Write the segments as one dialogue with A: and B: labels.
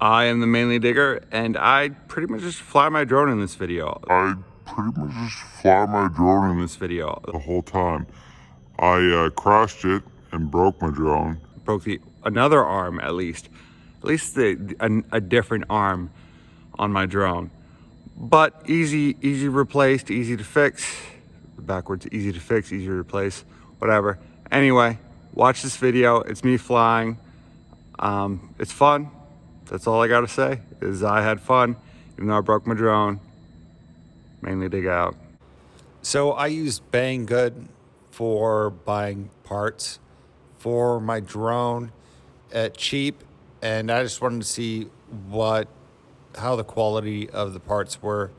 A: I am the Mainly Digger, and I pretty much just fly my drone in this video. The whole time. I crashed it and broke my drone. Broke another arm at least a different arm on my drone. But easy replaced, easy to fix. Backwards, easy to fix, easy to replace, whatever. Anyway, watch this video. It's me flying. It's fun. That's all I gotta say, is I had fun, even though I broke my drone. Mainly dig out. So I used Banggood for buying parts for my drone at cheap, and I just wanted to see how the quality of the parts were,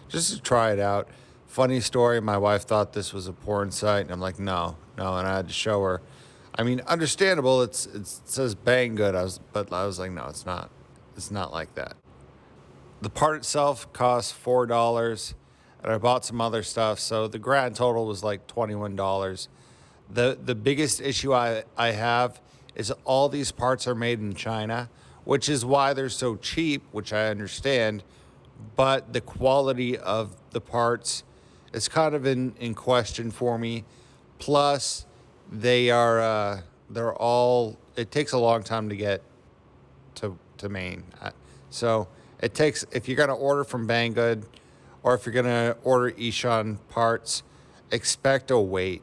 A: just to try it out. Funny story, my wife thought this was a porn site, and I'm like, no, and I had to show her. I mean, understandable, it says Banggood, but I was like, no, it's not. It's not like that. The part itself cost $4, and I bought some other stuff, so the grand total was like $21. The biggest issue I have is all these parts are made in China, which is why they're so cheap, which I understand, but the quality of the parts is kind of in question for me. Plus, they're all, it takes a long time to get to Maine. So it takes, if you're gonna order from Banggood, or if you're gonna order Eachine parts, expect a wait.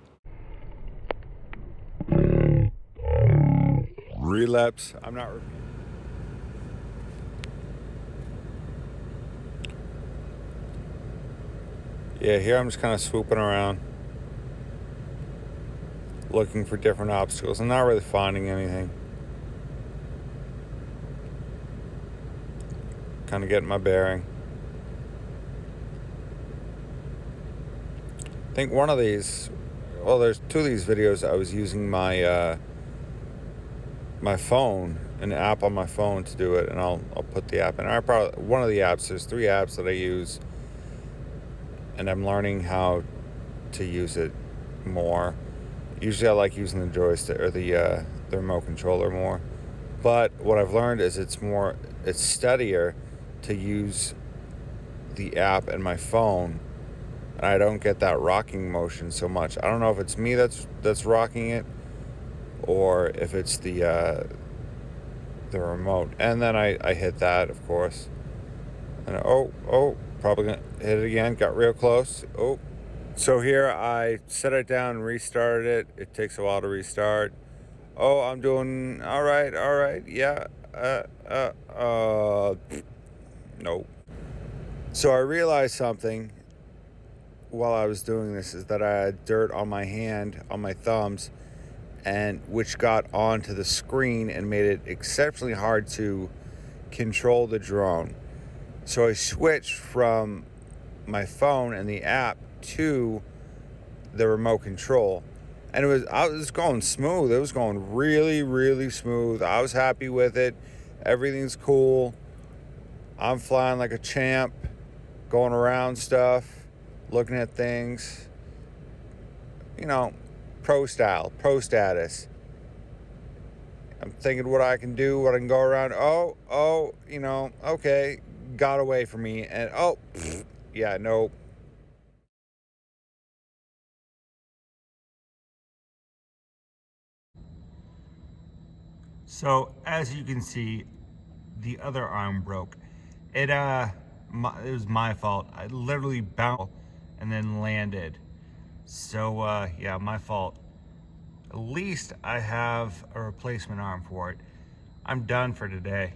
A: Relapse. I'm not. Yeah, here I'm just kind of swooping around, looking for different obstacles. I'm not really finding anything. Kind of getting my bearing. I think one of these, well, there's two of these videos I was using my my phone, an app on my phone to do it, and I'll put the app in. One of the apps, there's 3 apps that I use, and I'm learning how to use it more. Usually I like using the joystick or the remote controller more, but what I've learned is it's steadier to use the app in my phone, and I don't get that rocking motion so much. I don't know if it's me that's rocking it, or if it's the remote. And then I hit that, of course, and probably gonna hit it again. Got real close. So here I set it down and restarted it. It takes a while to restart. I'm doing all right. Yeah. Nope. So I realized something while I was doing this, is that I had dirt on my hand, on my thumbs, and which got onto the screen and made it exceptionally hard to control the drone. So I switched from my phone and the app to the remote control, and I was going smooth. It was going really, really smooth. I was happy with it. Everything's cool. I'm flying like a champ, going around stuff, looking at things, pro style, pro status. I'm thinking what I can do, what I can go around. Okay, got away from me, and yeah, nope. So as you can see, the other arm broke. It was my fault. I literally bounced and then landed. So yeah, my fault. At least I have a replacement arm for it. I'm done for today.